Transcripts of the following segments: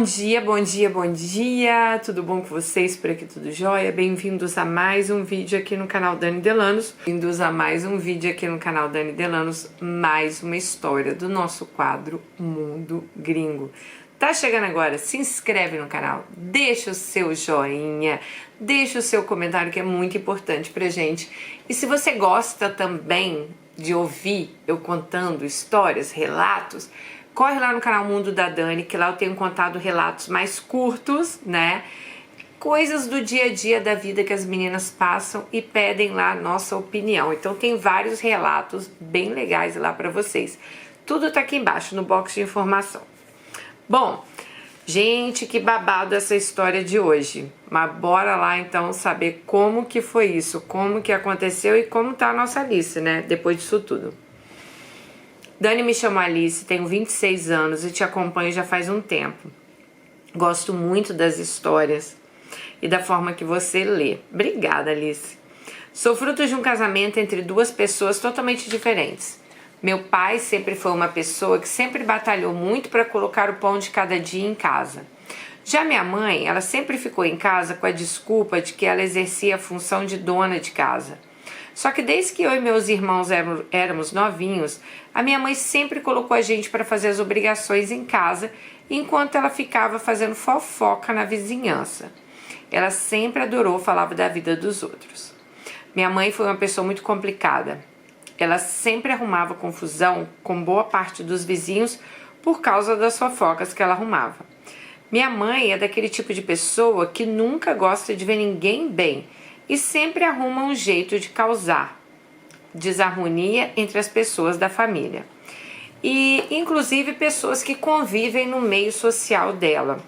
bom dia, bom dia! Tudo bom com vocês? Por aqui tudo jóia? Bem-vindos a mais um vídeo aqui no canal Dani Delanos. Bem-vindos a mais um vídeo aqui no canal Dani Delanos, mais uma história do nosso quadro Mundo Gringo. Tá chegando agora? Se inscreve no canal, deixa o seu joinha, deixa o seu comentário que é muito importante pra gente. E se você gosta também de ouvir eu contando histórias, relatos, corre lá no canal Mundo da Dani, que lá eu tenho contado relatos mais curtos, né? Coisas do dia a dia da vida que as meninas passam e pedem lá a nossa opinião. Então tem vários relatos bem legais lá pra vocês. Tudo tá aqui embaixo no box de informação. Bom, gente, que babado essa história de hoje. Mas bora lá então saber como que foi isso, como que aconteceu e como tá a nossa Alice, né? Depois disso tudo. Dani, me chamo Alice, tenho 26 anos e te acompanho já faz um tempo. Gosto muito das histórias e da forma que você lê. Obrigada, Alice. Sou fruto de um casamento entre duas pessoas totalmente diferentes. Meu pai sempre foi uma pessoa que sempre batalhou muito para colocar o pão de cada dia em casa. Já minha mãe, ela sempre ficou em casa com a desculpa de que ela exercia a função de dona de casa. Só que desde que eu e meus irmãos éramos novinhos, a minha mãe sempre colocou a gente para fazer as obrigações em casa, enquanto ela ficava fazendo fofoca na vizinhança. Ela sempre adorou falar da vida dos outros. Minha mãe foi uma pessoa muito complicada. Ela sempre arrumava confusão com boa parte dos vizinhos por causa das fofocas que ela arrumava. Minha mãe é daquele tipo de pessoa que nunca gosta de ver ninguém bem e sempre arruma um jeito de causar desarmonia entre as pessoas da família. E inclusive pessoas que convivem no meio social dela.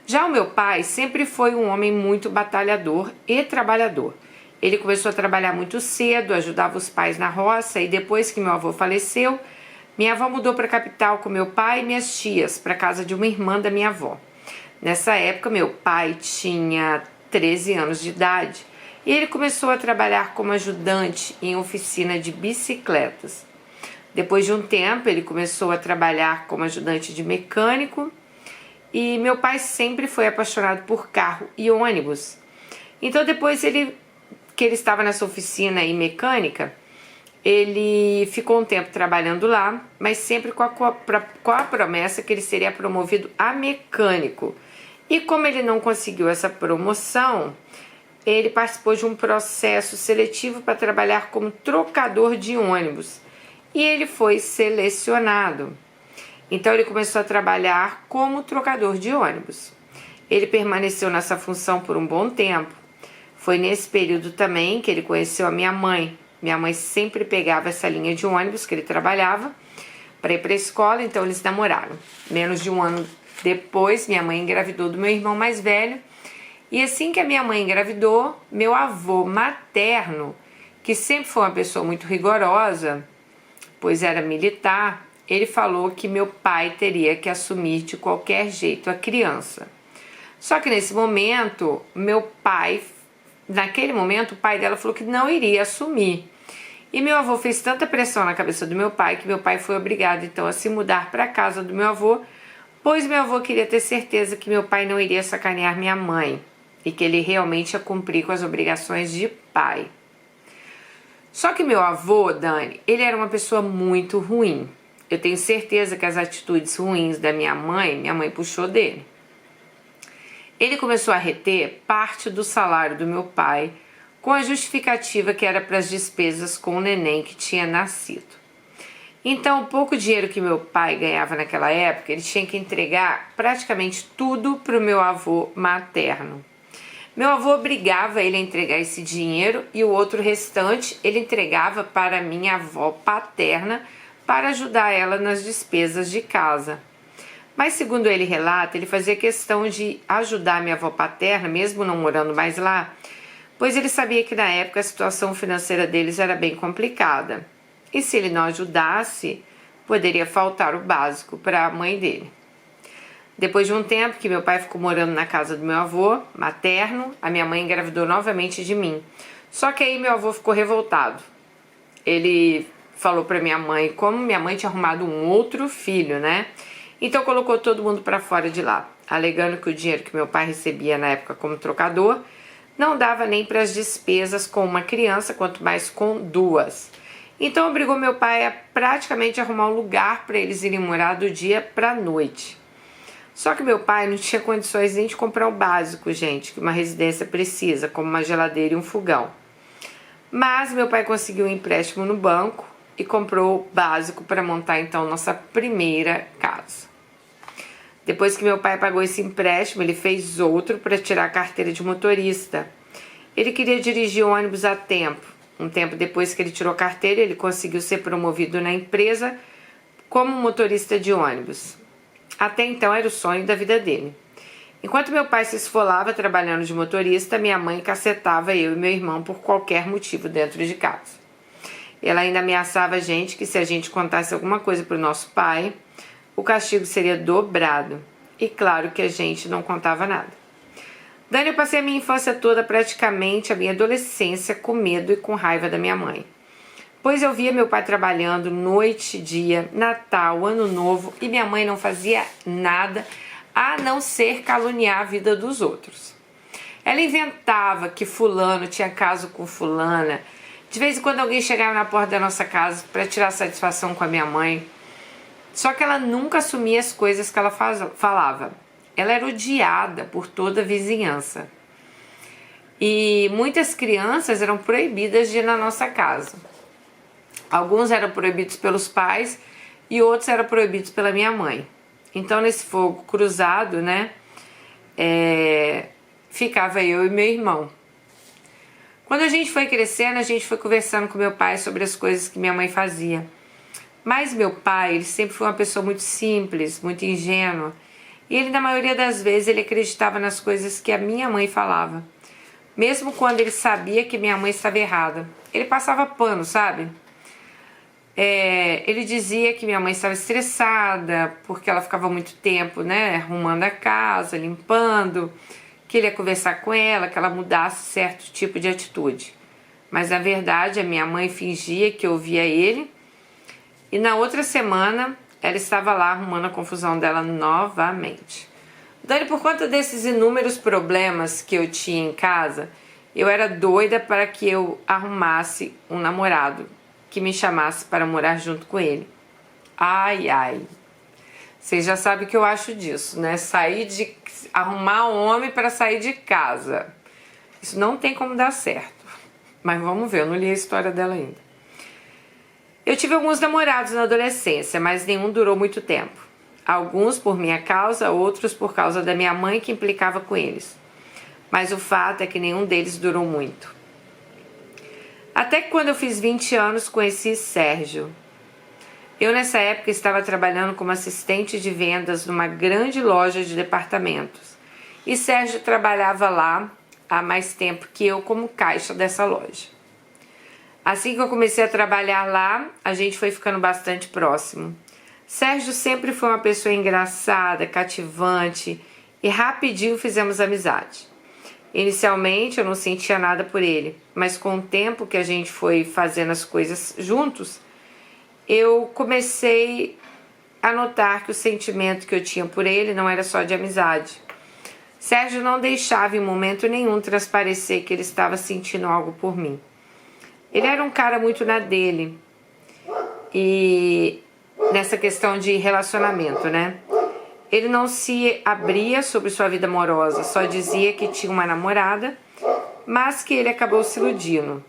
Já o meu pai sempre foi um homem muito batalhador e trabalhador. Ele começou a trabalhar muito cedo, ajudava os pais na roça e depois que meu avô faleceu, minha avó mudou para a capital com meu pai e minhas tias para a casa de uma irmã da minha avó. Nessa época, meu pai tinha 13 anos de idade e ele começou a trabalhar como ajudante em oficina de bicicletas. Depois de um tempo, ele começou a trabalhar como ajudante de mecânico e meu pai sempre foi apaixonado por carro e ônibus. Então, depois que ele estava nessa oficina e mecânica, ele ficou um tempo trabalhando lá, mas sempre com a promessa que ele seria promovido a mecânico. E como ele não conseguiu essa promoção, ele participou de um processo seletivo para trabalhar como trocador de ônibus. E ele foi selecionado. Então ele começou a trabalhar como trocador de ônibus. Ele permaneceu nessa função por um bom tempo. Foi nesse período também que ele conheceu a minha mãe. Minha mãe sempre pegava essa linha de ônibus que ele trabalhava para ir para a escola, então eles namoraram. Menos de um ano depois, minha mãe engravidou do meu irmão mais velho. E assim que a minha mãe engravidou, meu avô materno, que sempre foi uma pessoa muito rigorosa, pois era militar, ele falou que meu pai teria que assumir de qualquer jeito a criança. Só que nesse momento, naquele momento, o pai dela falou que não iria assumir. E meu avô fez tanta pressão na cabeça do meu pai que meu pai foi obrigado então a se mudar para a casa do meu avô, pois meu avô queria ter certeza que meu pai não iria sacanear minha mãe e que ele realmente ia cumprir com as obrigações de pai. Só que meu avô, Dani, ele era uma pessoa muito ruim. Eu tenho certeza que as atitudes ruins da minha mãe puxou dele. Ele começou a reter parte do salário do meu pai com a justificativa que era para as despesas com o neném que tinha nascido. Então, o pouco dinheiro que meu pai ganhava naquela época, ele tinha que entregar praticamente tudo para o meu avô materno. Meu avô obrigava ele a entregar esse dinheiro e o outro restante ele entregava para minha avó paterna para ajudar ela nas despesas de casa. Mas segundo ele relata, ele fazia questão de ajudar minha avó paterna, mesmo não morando mais lá, pois ele sabia que na época a situação financeira deles era bem complicada. E se ele não ajudasse, poderia faltar o básico para a mãe dele. Depois de um tempo que meu pai ficou morando na casa do meu avô materno, a minha mãe engravidou novamente de mim. Só que aí meu avô ficou revoltado. Ele falou para minha mãe como minha mãe tinha arrumado um outro filho, né? Então colocou todo mundo para fora de lá, alegando que o dinheiro que meu pai recebia na época como trocador não dava nem para as despesas com uma criança, quanto mais com duas. Então obrigou meu pai a praticamente arrumar um lugar para eles irem morar do dia para a noite. Só que meu pai não tinha condições nem de comprar o básico, gente, que uma residência precisa, como uma geladeira e um fogão. Mas meu pai conseguiu um empréstimo no banco e comprou o básico para montar então nossa primeira casa. Depois que meu pai pagou esse empréstimo, ele fez outro para tirar a carteira de motorista. Ele queria dirigir ônibus a tempo. Um tempo depois que ele tirou a carteira, ele conseguiu ser promovido na empresa como motorista de ônibus. Até então era o sonho da vida dele. Enquanto meu pai se esfolava trabalhando de motorista, minha mãe cacetava eu e meu irmão por qualquer motivo dentro de casa. Ela ainda ameaçava a gente que se a gente contasse alguma coisa para o nosso pai, o castigo seria dobrado. E claro que a gente não contava nada. Dani, eu passei a minha infância toda, praticamente a minha adolescência, com medo e com raiva da minha mãe. Pois eu via meu pai trabalhando noite e dia, Natal, Ano Novo, e minha mãe não fazia nada a não ser caluniar a vida dos outros. Ela inventava que fulano tinha caso com fulana. De vez em quando alguém chegava na porta da nossa casa para tirar satisfação com a minha mãe. Só que ela nunca assumia as coisas que ela falava. Ela era odiada por toda a vizinhança. E muitas crianças eram proibidas de ir na nossa casa. Alguns eram proibidos pelos pais e outros eram proibidos pela minha mãe. Então, nesse fogo cruzado, né, ficava eu e meu irmão. Quando a gente foi crescendo, a gente foi conversando com meu pai sobre as coisas que minha mãe fazia. Mas meu pai, ele sempre foi uma pessoa muito simples, muito ingênua. E ele, na maioria das vezes, ele acreditava nas coisas que a minha mãe falava. Mesmo quando ele sabia que minha mãe estava errada. Ele passava pano, sabe? Ele dizia que minha mãe estava estressada porque ela ficava muito tempo, né, arrumando a casa, limpando, que ele ia conversar com ela, que ela mudasse certo tipo de atitude. Mas na verdade a minha mãe fingia que ouvia ele e na outra semana ela estava lá arrumando a confusão dela novamente. Dani, por conta desses inúmeros problemas que eu tinha em casa, eu era doida para que eu arrumasse um namorado que me chamasse para morar junto com ele. Ai, ai. Vocês já sabem o que eu acho disso, né? Arrumar um homem para sair de casa. Isso não tem como dar certo. Mas vamos ver, eu não li a história dela ainda. Eu tive alguns namorados na adolescência, mas nenhum durou muito tempo. Alguns por minha causa, outros por causa da minha mãe que implicava com eles. Mas o fato é que nenhum deles durou muito. Até que quando eu fiz 20 anos conheci Sérgio. Eu nessa época estava trabalhando como assistente de vendas numa grande loja de departamentos. E Sérgio trabalhava lá há mais tempo que eu como caixa dessa loja. Assim que eu comecei a trabalhar lá, a gente foi ficando bastante próximo. Sérgio sempre foi uma pessoa engraçada, cativante e rapidinho fizemos amizade. Inicialmente eu não sentia nada por ele, mas com o tempo que a gente foi fazendo as coisas juntos, eu comecei a notar que o sentimento que eu tinha por ele não era só de amizade. Sérgio não deixava em momento nenhum transparecer que ele estava sentindo algo por mim. Ele era um cara muito na dele e nessa questão de relacionamento, né? Ele não se abria sobre sua vida amorosa, só dizia que tinha uma namorada, mas que ele acabou se iludindo.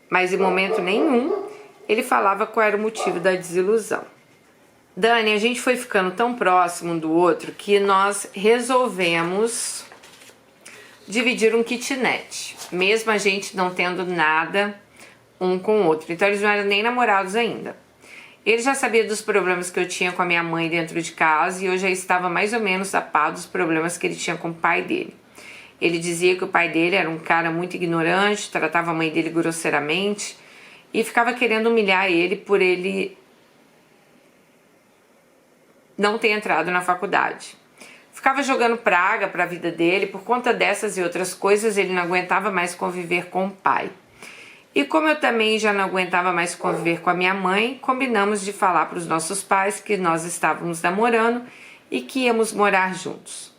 Mas em momento nenhum ele falava qual era o motivo da desilusão. Dani, a gente foi ficando tão próximo um do outro que nós resolvemos dividir um kitnet, mesmo a gente não tendo nada um com o outro. Então eles não eram nem namorados ainda. Ele já sabia dos problemas que eu tinha com a minha mãe dentro de casa e eu já estava mais ou menos a par dos problemas que ele tinha com o pai dele. Ele dizia que o pai dele era um cara muito ignorante, tratava a mãe dele grosseiramente e ficava querendo humilhar ele por ele não ter entrado na faculdade. Ficava jogando praga para a vida dele, por conta dessas e outras coisas ele não aguentava mais conviver com o pai. E como eu também já não aguentava mais conviver com a minha mãe, combinamos de falar para os nossos pais que nós estávamos namorando e que íamos morar juntos.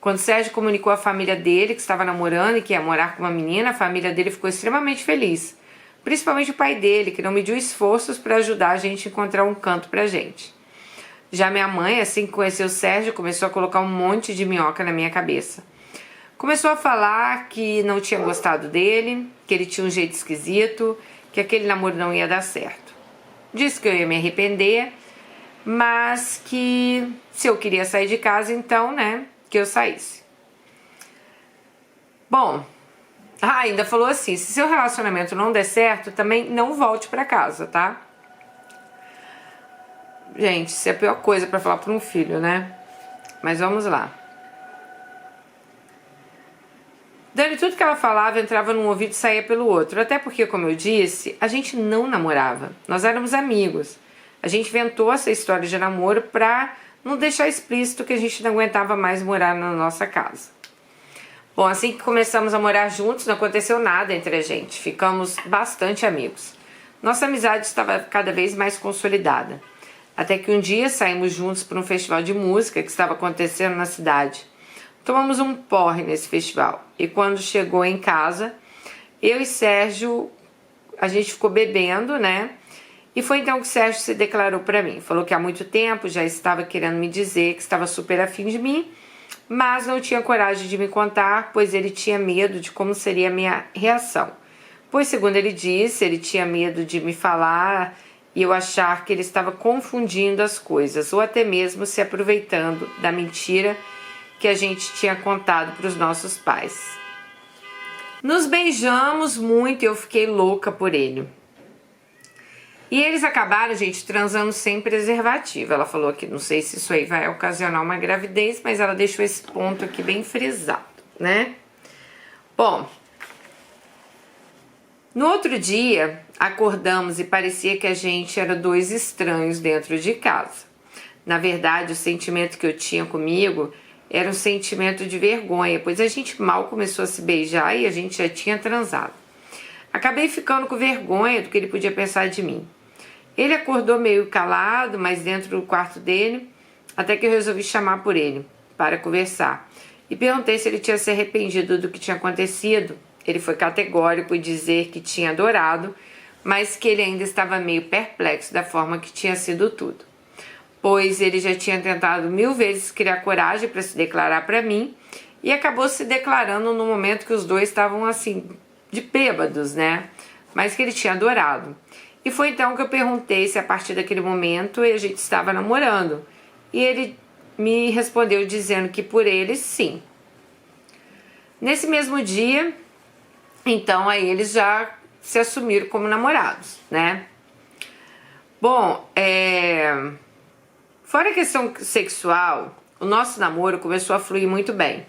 Quando Sérgio comunicou à família dele que estava namorando e que ia morar com uma menina, a família dele ficou extremamente feliz. Principalmente o pai dele, que não mediu esforços para ajudar a gente a encontrar um canto pra gente. Já minha mãe, assim que conheceu o Sérgio, começou a colocar um monte de minhoca na minha cabeça. Começou a falar que não tinha gostado dele, que ele tinha um jeito esquisito, que aquele namoro não ia dar certo. Disse que eu ia me arrepender, mas que se eu queria sair de casa, então, que eu saísse. Bom, ainda falou assim, se seu relacionamento não der certo, também não volte pra casa, tá? Gente, isso é a pior coisa pra falar pra um filho, né? Mas vamos lá. Dani, tudo que ela falava entrava num ouvido e saía pelo outro. Até porque, como eu disse, a gente não namorava. Nós éramos amigos. A gente inventou essa história de namoro pra não deixar explícito que a gente não aguentava mais morar na nossa casa. Bom, assim que começamos a morar juntos, não aconteceu nada entre a gente. Ficamos bastante amigos. Nossa amizade estava cada vez mais consolidada. Até que um dia saímos juntos para um festival de música que estava acontecendo na cidade. Tomamos um porre nesse festival. E quando chegou em casa, eu e Sérgio, a gente ficou bebendo, E foi então que Sérgio se declarou para mim. Falou que há muito tempo já estava querendo me dizer que estava super afim de mim, mas não tinha coragem de me contar, pois ele tinha medo de como seria a minha reação. Pois, segundo ele disse, ele tinha medo de me falar e eu achar que ele estava confundindo as coisas, ou até mesmo se aproveitando da mentira que a gente tinha contado para os nossos pais. Nos beijamos muito e eu fiquei louca por ele. E eles acabaram, gente, transando sem preservativo. Ela falou que não sei se isso aí vai ocasionar uma gravidez, mas ela deixou esse ponto aqui bem frisado, Bom, no outro dia, acordamos e parecia que a gente era dois estranhos dentro de casa. Na verdade, o sentimento que eu tinha comigo era um sentimento de vergonha, pois a gente mal começou a se beijar e a gente já tinha transado. Acabei ficando com vergonha do que ele podia pensar de mim. Ele acordou meio calado, mas dentro do quarto dele, até que eu resolvi chamar por ele para conversar. E perguntei se ele tinha se arrependido do que tinha acontecido. Ele foi categórico em dizer que tinha adorado, mas que ele ainda estava meio perplexo da forma que tinha sido tudo. Pois ele já tinha tentado 1000 vezes criar coragem para se declarar para mim e acabou se declarando no momento que os dois estavam assim, de bêbados, Mas que ele tinha adorado. E foi então que eu perguntei se a partir daquele momento a gente estava namorando. E ele me respondeu dizendo que por ele, sim. Nesse mesmo dia, então aí eles já se assumiram como namorados, Bom, fora a questão sexual, o nosso namoro começou a fluir muito bem.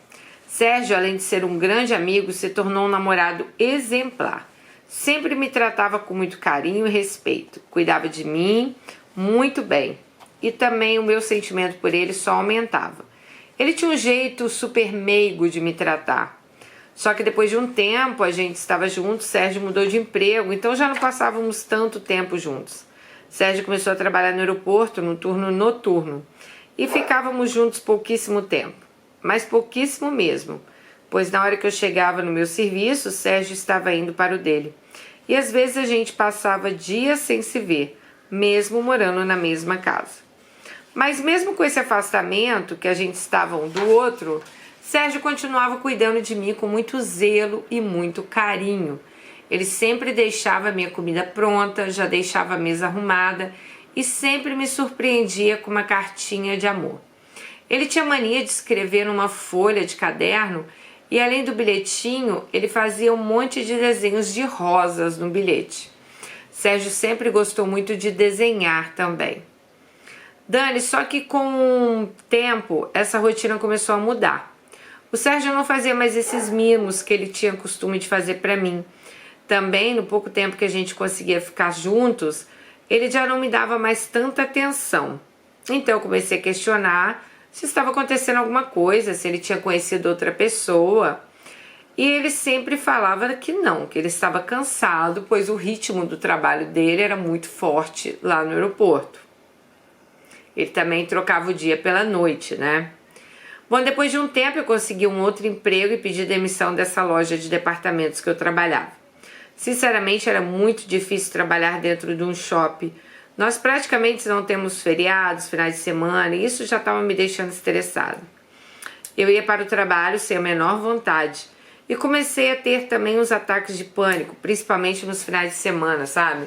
Sérgio, além de ser um grande amigo, se tornou um namorado exemplar. Sempre me tratava com muito carinho e respeito. Cuidava de mim muito bem. E também o meu sentimento por ele só aumentava. Ele tinha um jeito super meigo de me tratar. Só que depois de um tempo a gente estava juntos, Sérgio mudou de emprego, então já não passávamos tanto tempo juntos. Sérgio começou a trabalhar no aeroporto, no turno noturno. E ficávamos juntos pouquíssimo tempo. Mas pouquíssimo mesmo. Pois na hora que eu chegava no meu serviço, Sérgio estava indo para o dele. E às vezes a gente passava dias sem se ver, mesmo morando na mesma casa. Mas mesmo com esse afastamento, que a gente estava um do outro, Sérgio continuava cuidando de mim com muito zelo e muito carinho. Ele sempre deixava a minha comida pronta, já deixava a mesa arrumada e sempre me surpreendia com uma cartinha de amor. Ele tinha mania de escrever numa folha de caderno e além do bilhetinho, ele fazia um monte de desenhos de rosas no bilhete. Sérgio sempre gostou muito de desenhar também. Dani, só que com o tempo, essa rotina começou a mudar. O Sérgio não fazia mais esses mimos que ele tinha costume de fazer para mim. Também, no pouco tempo que a gente conseguia ficar juntos, ele já não me dava mais tanta atenção. Então eu comecei a questionar se estava acontecendo alguma coisa, se ele tinha conhecido outra pessoa. E ele sempre falava que não, que ele estava cansado, pois o ritmo do trabalho dele era muito forte lá no aeroporto. Ele também trocava o dia pela noite, né? Bom, depois de um tempo eu consegui um outro emprego e pedi demissão dessa loja de departamentos que eu trabalhava. Sinceramente, era muito difícil trabalhar dentro de um shopping. Nós praticamente não temos feriados, finais de semana, e isso já estava me deixando estressado. Eu ia para o trabalho sem a menor vontade e comecei a ter também uns ataques de pânico, principalmente nos finais de semana, sabe?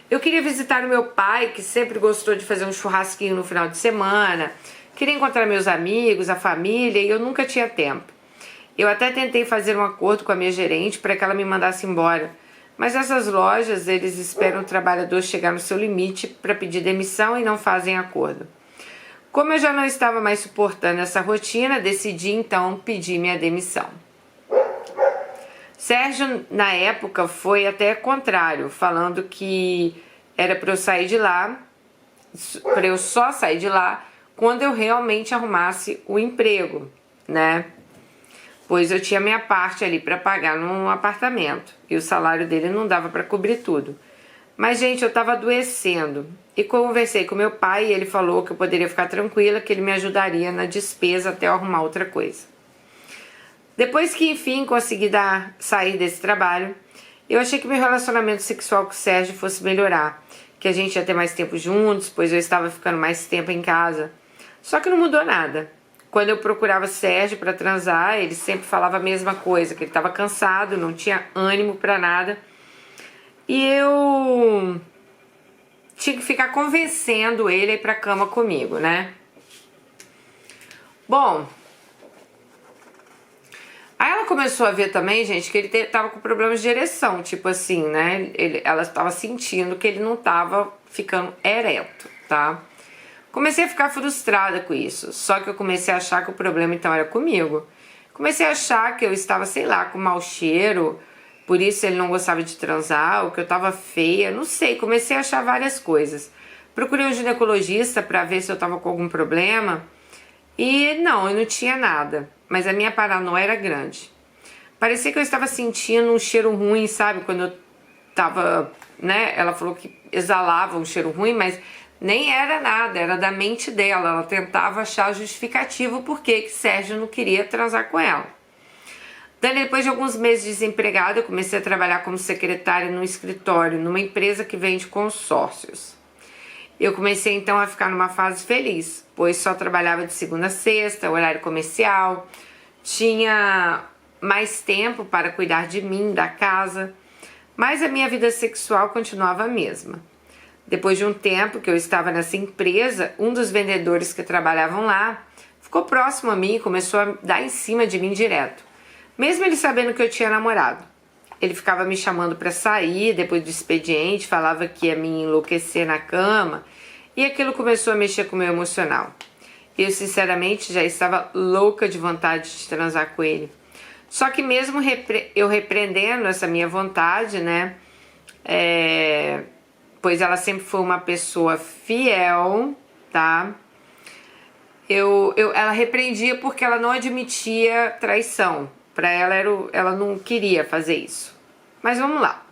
Eu queria visitar o meu pai, que sempre gostou de fazer um churrasquinho no final de semana, queria encontrar meus amigos, a família, e eu nunca tinha tempo. Eu até tentei fazer um acordo com a minha gerente para que ela me mandasse embora, mas essas lojas, eles esperam o trabalhador chegar no seu limite para pedir demissão e não fazem acordo. Como eu já não estava mais suportando essa rotina, decidi então pedir minha demissão. Sérgio, na época, foi até contrário, falando que era para eu sair de lá, para eu só sair de lá quando eu realmente arrumasse o emprego, né? Pois eu tinha minha parte ali para pagar num apartamento e o salário dele não dava para cobrir tudo. Mas, gente, eu estava adoecendo e conversei com meu pai e ele falou que eu poderia ficar tranquila, que ele me ajudaria na despesa até eu arrumar outra coisa. Depois que, enfim, consegui sair desse trabalho, eu achei que meu relacionamento sexual com o Sérgio fosse melhorar, que a gente ia ter mais tempo juntos, pois eu estava ficando mais tempo em casa. Só que não mudou nada. Quando eu procurava Sérgio para transar, ele sempre falava a mesma coisa, que ele estava cansado, não tinha ânimo para nada. E eu tinha que ficar convencendo ele a ir pra cama comigo, né? Bom, aí ela começou a ver também, gente, que ele tava com problemas de ereção, tipo assim, né? Ela estava sentindo que ele não tava ficando ereto, tá? Comecei a ficar frustrada com isso, só que eu comecei a achar que o problema então era comigo. Comecei a achar que eu estava, sei lá, com mau cheiro, por isso ele não gostava de transar, ou que eu tava feia, não sei, comecei a achar várias coisas. Procurei um ginecologista para ver se eu tava com algum problema, e não, eu não tinha nada, mas a minha paranoia era grande. Parecia que eu estava sentindo um cheiro ruim, sabe, quando eu tava, né, ela falou que exalava um cheiro ruim, mas nem era nada, era da mente dela, ela tentava achar justificativo por que Sérgio não queria transar com ela. Daí, depois de alguns meses desempregada, eu comecei a trabalhar como secretária num escritório, numa empresa que vende consórcios. Eu comecei então a ficar numa fase feliz, pois só trabalhava de segunda a sexta, horário comercial, tinha mais tempo para cuidar de mim, da casa, mas a minha vida sexual continuava a mesma. Depois de um tempo que eu estava nessa empresa, um dos vendedores que trabalhavam lá ficou próximo a mim e começou a dar em cima de mim direto, mesmo ele sabendo que eu tinha namorado. Ele ficava me chamando para sair depois do expediente, falava que ia me enlouquecer na cama, e aquilo começou a mexer com o meu emocional. Eu, sinceramente, já estava louca de vontade de transar com ele. Só que mesmo eu repreendendo essa minha vontade, né, pois ela sempre foi uma pessoa fiel, tá? Ela repreendia porque ela não admitia traição. Para ela, ela não queria fazer isso. Mas vamos lá.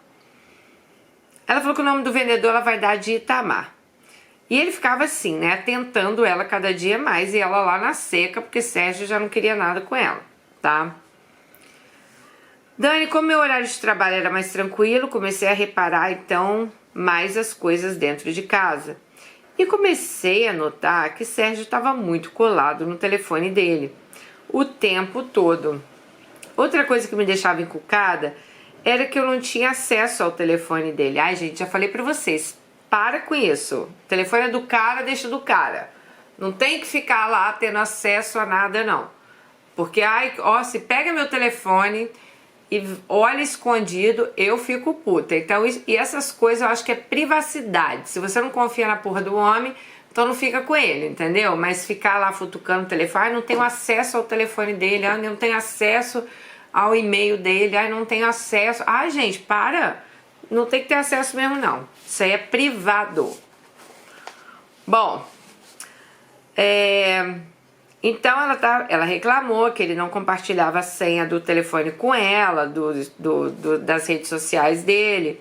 Ela falou que o nome do vendedor ela vai dar de Itamar. E ele ficava assim, né? Tentando ela cada dia mais. E ela lá na seca, porque Sérgio já não queria nada com ela, tá? Dani, como meu horário de trabalho era mais tranquilo, comecei a reparar, então, mais as coisas dentro de casa. E comecei a notar que Sérgio estava muito colado no telefone dele. O tempo todo. Outra coisa que me deixava encucada era que eu não tinha acesso ao telefone dele. Ai, gente, já falei pra vocês, para com isso. O telefone é do cara, deixa do cara. Não tem que ficar lá tendo acesso a nada, não. Porque, se pega meu telefone e olha escondido, eu fico puta. Então, e essas coisas eu acho que é privacidade. Se você não confia na porra do homem, então não fica com ele, entendeu? Mas ficar lá futucando o telefone, não tenho acesso ao telefone dele, não tenho acesso ao e-mail dele, não tenho acesso. Gente, para! Não tem que ter acesso mesmo, não. Isso aí é privado. Bom, Então ela reclamou que ele não compartilhava a senha do telefone com ela, das redes sociais dele.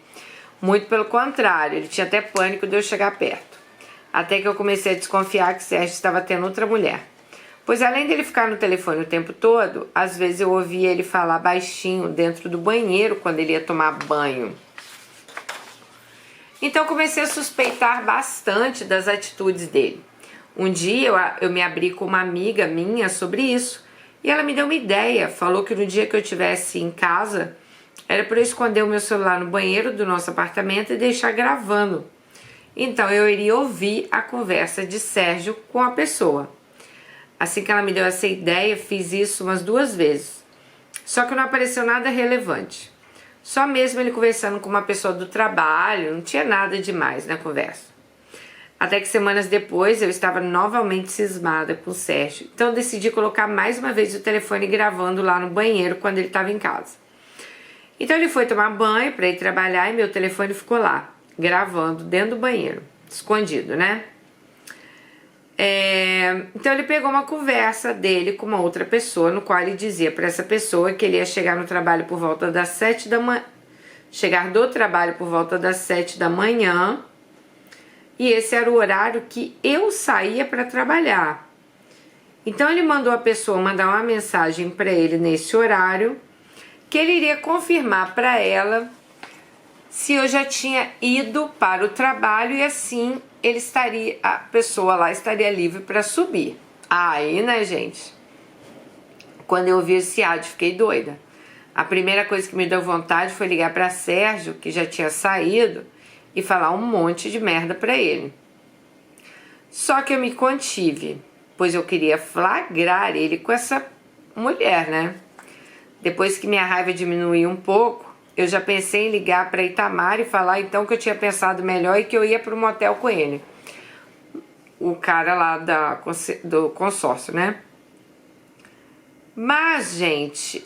Muito pelo contrário, ele tinha até pânico de eu chegar perto. Até que eu comecei a desconfiar que Sérgio estava tendo outra mulher. Pois além dele ficar no telefone o tempo todo, às vezes eu ouvia ele falar baixinho dentro do banheiro quando ele ia tomar banho. Então comecei a suspeitar bastante das atitudes dele. Um dia eu me abri com uma amiga minha sobre isso e ela me deu uma ideia. Falou que no dia que eu estivesse em casa era para eu esconder o meu celular no banheiro do nosso apartamento e deixar gravando. Então eu iria ouvir a conversa de Sérgio com a pessoa. Assim que ela me deu essa ideia, fiz isso umas 2 vezes. Só que não apareceu nada relevante. Só mesmo ele conversando com uma pessoa do trabalho, não tinha nada demais na conversa. Até que semanas depois eu estava novamente cismada com o Sérgio. Então eu decidi colocar mais uma vez o telefone gravando lá no banheiro quando ele estava em casa. Então ele foi tomar banho para ir trabalhar e meu telefone ficou lá, gravando dentro do banheiro, escondido, né? Então ele pegou uma conversa dele com uma outra pessoa, no qual ele dizia para essa pessoa que ele ia chegar no trabalho por volta das 7 da manhã, chegar do trabalho por volta das 7 da manhã, e esse era o horário que eu saía para trabalhar. Então ele mandou a pessoa mandar uma mensagem para ele nesse horário, que ele iria confirmar para ela se eu já tinha ido para o trabalho e assim a pessoa lá estaria livre para subir. Aí, né, gente? Quando eu vi esse áudio, fiquei doida. A primeira coisa que me deu vontade foi ligar para Sérgio, que já tinha saído, e falar um monte de merda para ele. Só que eu me contive, pois eu queria flagrar ele com essa mulher, né? Depois que minha raiva diminuiu um pouco, eu já pensei em ligar para Itamar e falar então que eu tinha pensado melhor e que eu ia para um motel com ele. O cara lá do consórcio, né? Mas, gente,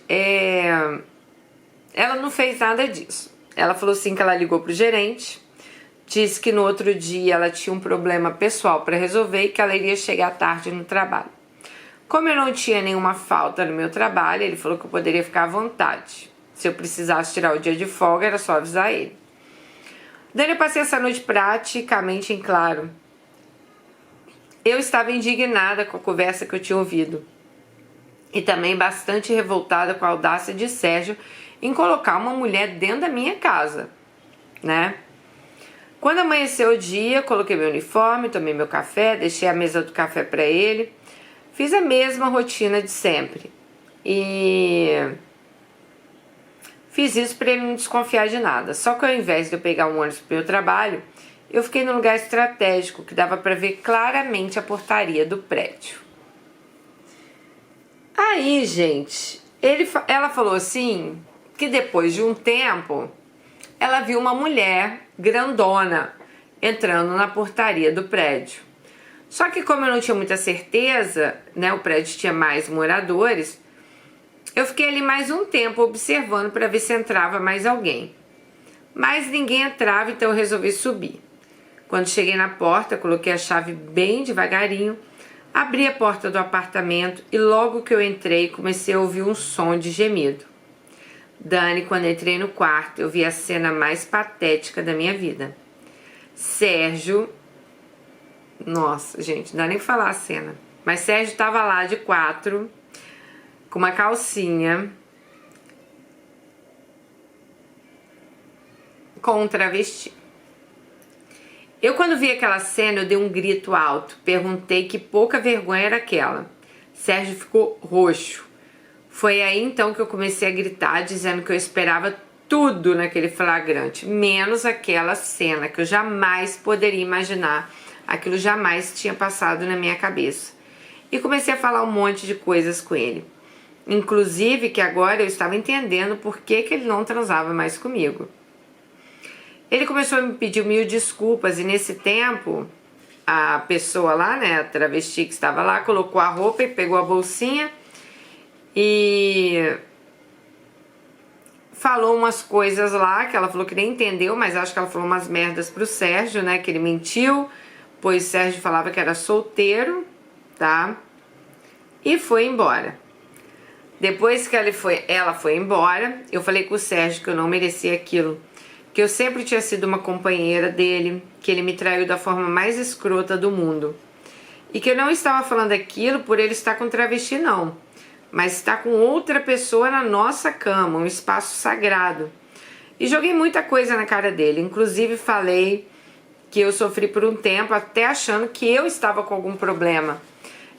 ela não fez nada disso. Ela falou assim que ela ligou pro gerente, disse que no outro dia ela tinha um problema pessoal para resolver e que ela iria chegar tarde no trabalho. Como eu não tinha nenhuma falta no meu trabalho, ele falou que eu poderia ficar à vontade. Se eu precisasse tirar o dia de folga, era só avisar ele. Daí eu passei essa noite praticamente em claro. Eu estava indignada com a conversa que eu tinha ouvido. E também bastante revoltada com a audácia de Sérgio em colocar uma mulher dentro da minha casa, né? Quando amanheceu o dia, coloquei meu uniforme, tomei meu café, deixei a mesa do café para ele. Fiz a mesma rotina de sempre. E fiz isso para ele não desconfiar de nada. Só que ao invés de eu pegar um ônibus para o meu trabalho, eu fiquei num lugar estratégico que dava para ver claramente a portaria do prédio. Aí, gente, ela falou assim que depois de um tempo ela viu uma mulher grandona entrando na portaria do prédio. Só que como eu não tinha muita certeza, né, o prédio tinha mais moradores, eu fiquei ali mais um tempo observando para ver se entrava mais alguém. Mas ninguém entrava, então eu resolvi subir. Quando cheguei na porta, coloquei a chave bem devagarinho, abri a porta do apartamento e logo que eu entrei, comecei a ouvir um som de gemido. Dani, quando entrei no quarto, eu vi a cena mais patética da minha vida. Sérgio... Nossa, gente, não dá nem pra falar a cena. Mas Sérgio tava lá de 4, com uma calcinha, com um travesti. Eu, quando vi aquela cena, eu dei um grito alto. Perguntei que pouca vergonha era aquela. Sérgio ficou roxo. Foi aí então que eu comecei a gritar, dizendo que eu esperava tudo naquele flagrante, menos aquela cena que eu jamais poderia imaginar. Aquilo jamais tinha passado na minha cabeça. E comecei a falar um monte de coisas com ele. Inclusive que agora eu estava entendendo por que ele não transava mais comigo. Ele começou a me pedir 1000 desculpas e nesse tempo a pessoa lá, né, a travesti que estava lá, colocou a roupa e pegou a bolsinha e falou umas coisas lá que ela falou que nem entendeu, mas acho que ela falou umas merdas pro Sérgio, né, que ele mentiu, pois Sérgio falava que era solteiro, tá? e foi embora. Depois que ela foi embora, eu falei com o Sérgio que eu não merecia aquilo, que eu sempre tinha sido uma companheira dele, que ele me traiu da forma mais escrota do mundo. E que eu não estava falando aquilo por ele estar com travesti, não, mas estar com outra pessoa na nossa cama, um espaço sagrado. E joguei muita coisa na cara dele, inclusive falei que eu sofri por um tempo até achando que eu estava com algum problema.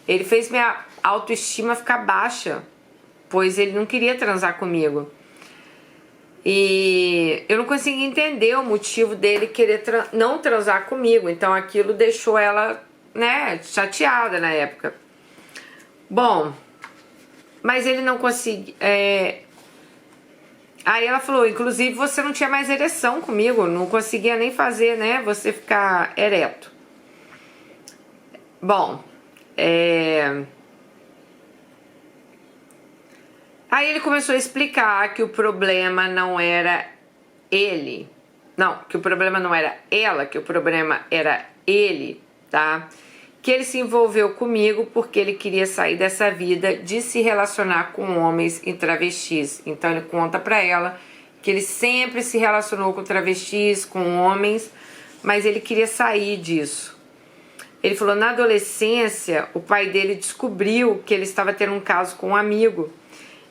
Ele fez minha autoestima ficar baixa, pois ele não queria transar comigo. E eu não conseguia entender o motivo dele querer não transar comigo, então aquilo deixou ela, né, chateada na época. Bom, mas ele não conseguia... Aí ela falou, inclusive você não tinha mais ereção comigo, não conseguia nem fazer, né, você ficar ereto. Bom, aí ele começou a explicar que o problema não era ele. Não, que o problema não era ela, que o problema era ele, tá? Que ele se envolveu comigo porque ele queria sair dessa vida de se relacionar com homens e travestis. Então ele conta pra ela que ele sempre se relacionou com travestis, com homens, mas ele queria sair disso. Ele falou, na adolescência, o pai dele descobriu que ele estava tendo um caso com um amigo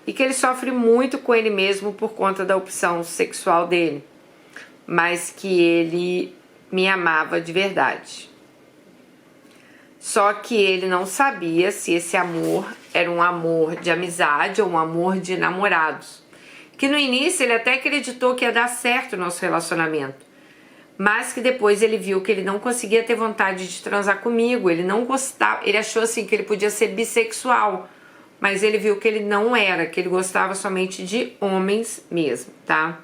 e que ele sofre muito com ele mesmo por conta da opção sexual dele, mas que ele me amava de verdade. Só que ele não sabia se esse amor era um amor de amizade ou um amor de namorados. Que no início ele até acreditou que ia dar certo o nosso relacionamento, mas que depois ele viu que ele não conseguia ter vontade de transar comigo, ele não gostava, ele achou assim que ele podia ser bissexual, mas ele viu que ele não era, que ele gostava somente de homens mesmo, tá?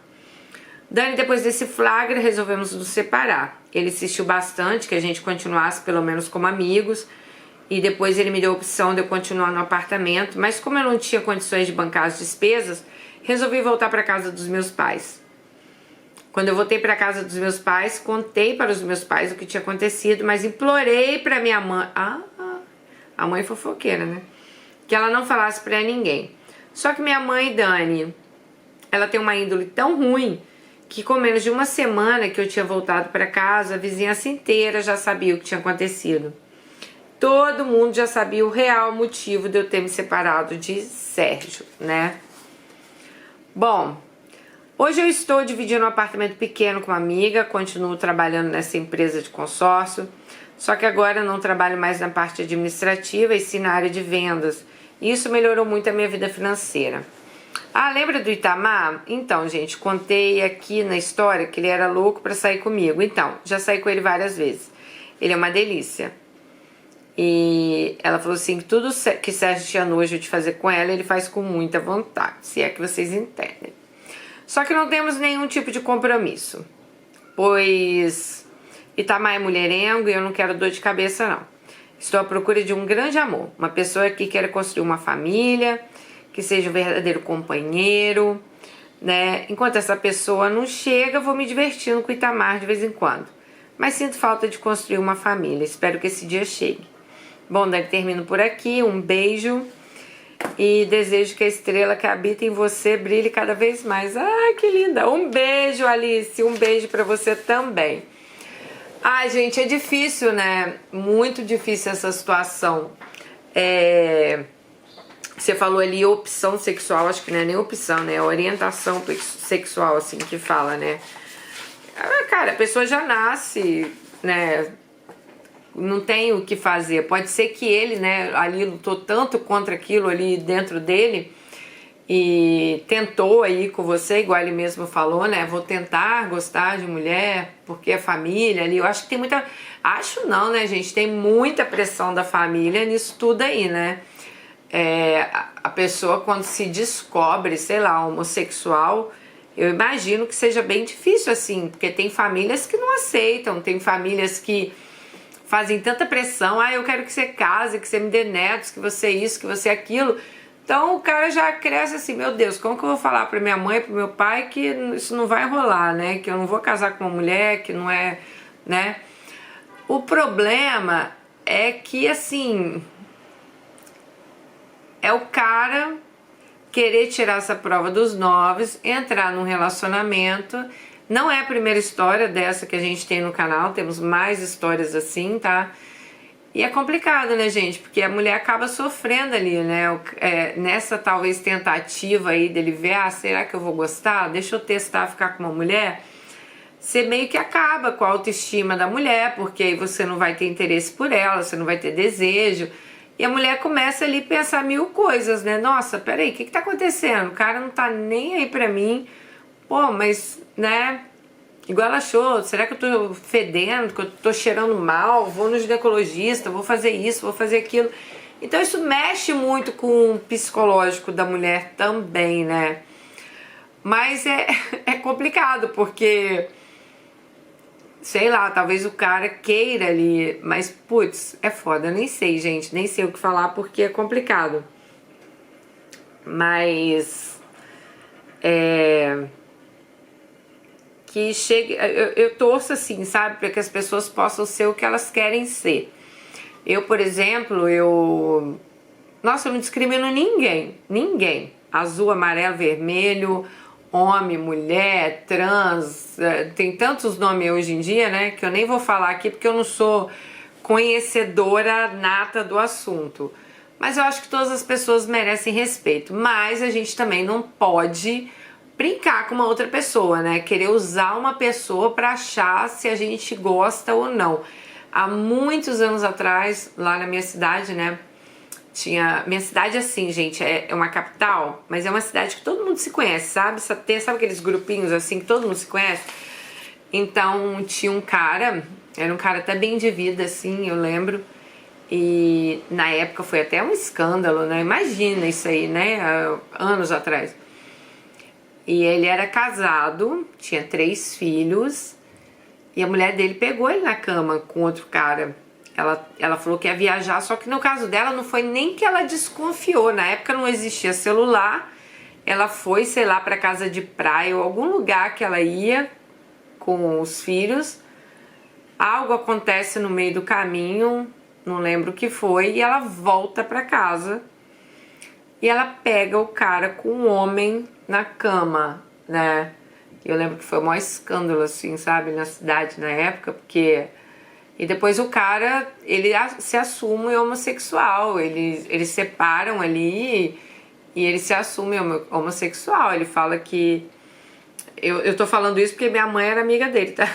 Dani, depois desse flagra, resolvemos nos separar. Ele insistiu bastante que a gente continuasse pelo menos como amigos, e depois ele me deu a opção de eu continuar no apartamento, mas como eu não tinha condições de bancar as despesas, resolvi voltar para casa dos meus pais. Quando eu voltei para casa dos meus pais, contei para os meus pais o que tinha acontecido, mas implorei para minha mãe, a mãe fofoqueira, né? Que ela não falasse para ninguém. Só que minha mãe, Dani, ela tem uma índole tão ruim que com menos de uma semana que eu tinha voltado para casa, a vizinhança inteira já sabia o que tinha acontecido. Todo mundo já sabia o real motivo de eu ter me separado de Sérgio, né? Bom, hoje eu estou dividindo um apartamento pequeno com uma amiga, continuo trabalhando nessa empresa de consórcio, só que agora eu não trabalho mais na parte administrativa e sim na área de vendas. Isso melhorou muito a minha vida financeira. Lembra do Itamar? Então, gente, contei aqui na história que ele era louco pra sair comigo. Então, já saí com ele várias vezes. Ele é uma delícia. E ela falou assim, que tudo que Sérgio tinha nojo de fazer com ela, ele faz com muita vontade, se é que vocês entendem. Só que não temos nenhum tipo de compromisso, pois Itamar é mulherengo e eu não quero dor de cabeça, não. Estou à procura de um grande amor, uma pessoa que quer construir uma família, que seja um verdadeiro companheiro, né? Enquanto essa pessoa não chega, eu vou me divertindo com o Itamar de vez em quando. Mas sinto falta de construir uma família, espero que esse dia chegue. Bom, Dani, termino por aqui, um beijo e desejo que a estrela que habita em você brilhe cada vez mais. Que linda! Um beijo, Alice, um beijo pra você também. Gente, é difícil, né? Muito difícil essa situação. Você falou ali opção sexual, acho que não é nem opção, né? É orientação sexual, assim, que fala, né? Cara, a pessoa já nasce, né? Não tem o que fazer. Pode ser que ele, né, ali lutou tanto contra aquilo ali dentro dele e tentou aí com você, igual ele mesmo falou, né? Vou tentar gostar de mulher porque é família ali. Eu acho que tem muita... Acho não, né, gente? Tem muita pressão da família nisso tudo aí, né? A pessoa quando se descobre, sei lá, homossexual, eu imagino que seja bem difícil assim, porque tem famílias que não aceitam, tem famílias que fazem tanta pressão, eu quero que você case, que você me dê netos, que você isso, que você aquilo. Então o cara já cresce assim, meu Deus, como que eu vou falar pra minha mãe, pro meu pai que isso não vai rolar, né? Que eu não vou casar com uma mulher, que não é, né? O problema é que assim... é o cara querer tirar essa prova dos 9, entrar num relacionamento. Não é a primeira história dessa que a gente tem no canal, temos mais histórias assim, tá? E é complicado, né, gente? Porque a mulher acaba sofrendo ali, né? Nessa talvez tentativa aí dele ver, será que eu vou gostar? Deixa eu testar ficar com uma mulher. Você meio que acaba com a autoestima da mulher, porque aí você não vai ter interesse por ela, você não vai ter desejo. E a mulher começa ali a pensar mil coisas, né? Nossa, peraí, o que tá acontecendo? O cara não tá nem aí pra mim. Pô, mas, né? Igual ela achou, será que eu tô fedendo, que eu tô cheirando mal, vou no ginecologista, vou fazer isso, vou fazer aquilo. Então isso mexe muito com o psicológico da mulher também, né? Mas é complicado, porque, sei lá, talvez o cara queira ali, mas putz, é foda, eu nem sei, gente, nem sei o que falar porque é complicado. Mas que chegue, eu torço assim, sabe, para que as pessoas possam ser o que elas querem ser. Eu, por exemplo, nossa, eu não discrimino ninguém, azul, amarelo, vermelho, homem, mulher, trans, tem tantos nomes hoje em dia, né, que eu nem vou falar aqui porque eu não sou conhecedora nata do assunto. Mas eu acho que todas as pessoas merecem respeito, mas a gente também não pode brincar com uma outra pessoa, né? Querer usar uma pessoa para achar se a gente gosta ou não. Há muitos anos atrás, lá na minha cidade, né? Minha cidade, assim, gente, é uma capital, mas é uma cidade que todo mundo se conhece, sabe? Sabe aqueles grupinhos assim que todo mundo se conhece? Então tinha um cara, era um cara até bem de vida, assim, eu lembro. E na época foi até um escândalo, né? Imagina isso aí, né? Há anos atrás. E ele era casado, tinha 3 filhos, e a mulher dele pegou ele na cama com outro cara. Ela falou que ia viajar, só que no caso dela não foi nem que ela desconfiou. Na época não existia celular, ela foi, sei lá, para casa de praia ou algum lugar que ela ia com os filhos. Algo acontece no meio do caminho, não lembro o que foi, e ela volta para casa. E ela pega o cara com um homem na cama, né? Eu lembro que foi o maior escândalo, assim, sabe, na cidade na época, porque... E depois o cara, ele se assume homossexual, eles separam ali e ele se assume homossexual. Ele fala que... Eu tô falando isso porque minha mãe era amiga dele, tá?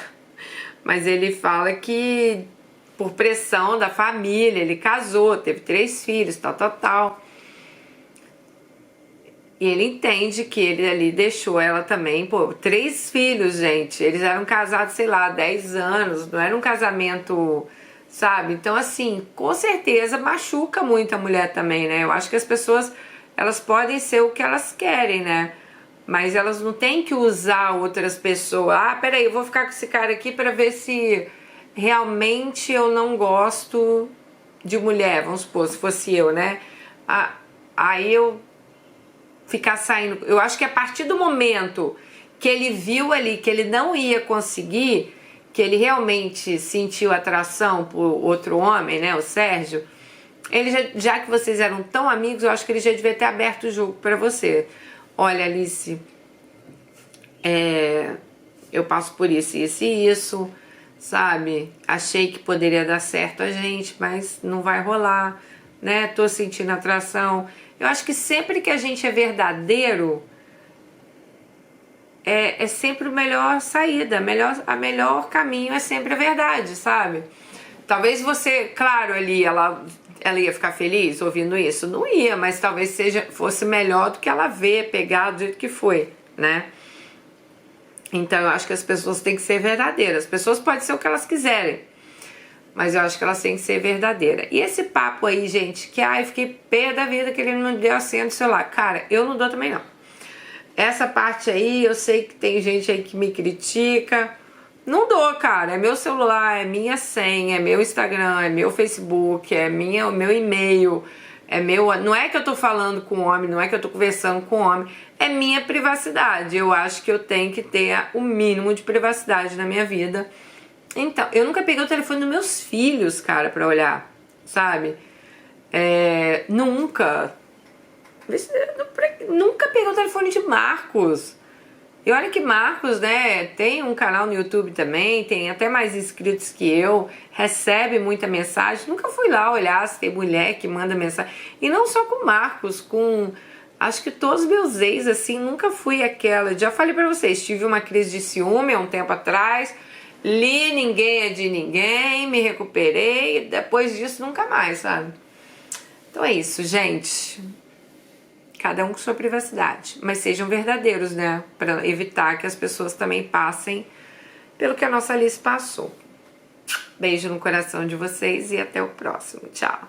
Mas ele fala que por pressão da família, ele casou, teve 3 filhos, tal. E ele entende que ele ali deixou ela também, 3 filhos, gente. Eles eram casados, sei lá, 10 anos, não era um casamento, sabe? Então, assim, com certeza machuca muito a mulher também, né? Eu acho que as pessoas, elas podem ser o que elas querem, né? Mas elas não têm que usar outras pessoas. Peraí, eu vou ficar com esse cara aqui pra ver se realmente eu não gosto de mulher, vamos supor, se fosse eu, né? Aí eu ficar saindo. Eu acho que a partir do momento que ele viu ali que ele não ia conseguir, que ele realmente sentiu atração por outro homem, né, o Sérgio, ele já que vocês eram tão amigos, eu acho que ele já devia ter aberto o jogo pra você. Olha, Alice, eu passo por isso, sabe? Achei que poderia dar certo a gente, mas não vai rolar, né? Tô sentindo atração. Eu acho que sempre que a gente é verdadeiro, é sempre a melhor saída, a melhor caminho é sempre a verdade, sabe? Talvez você, claro, ali ela ia ficar feliz ouvindo isso? Não ia, mas talvez fosse melhor do que ela ver, pegar do jeito que foi, né? Então eu acho que as pessoas têm que ser verdadeiras. As pessoas podem ser o que elas quiserem, mas eu acho que elas têm que ser verdadeiras. E esse papo aí, gente, que eu fiquei pé da vida que ele não deu a senha do celular. Cara, eu não dou também não. Essa parte aí, eu sei que tem gente aí que me critica. Não dou, cara. É meu celular, é minha senha, é meu Instagram, é meu Facebook, é o meu e-mail, é meu... Não é que eu tô falando com homem, não é que eu tô conversando com homem. É minha privacidade. Eu acho que eu tenho que ter o mínimo de privacidade na minha vida. Então, eu nunca peguei o telefone dos meus filhos, cara, pra olhar, sabe? Nunca. Nunca peguei o telefone de Marcos. E olha que Marcos, né, tem um canal no YouTube também, tem até mais inscritos que eu, recebe muita mensagem. Nunca fui lá olhar se tem mulher que manda mensagem. E não só com Marcos, com... Acho que todos os meus ex, assim, nunca fui aquela... Já falei pra vocês, tive uma crise de ciúme há um tempo atrás, li Ninguém é de Ninguém, me recuperei, e depois disso nunca mais, sabe? Então é isso, gente. Cada um com sua privacidade, mas sejam verdadeiros, né? Pra evitar que as pessoas também passem pelo que a nossa Alice passou. Beijo no coração de vocês e até o próximo. Tchau!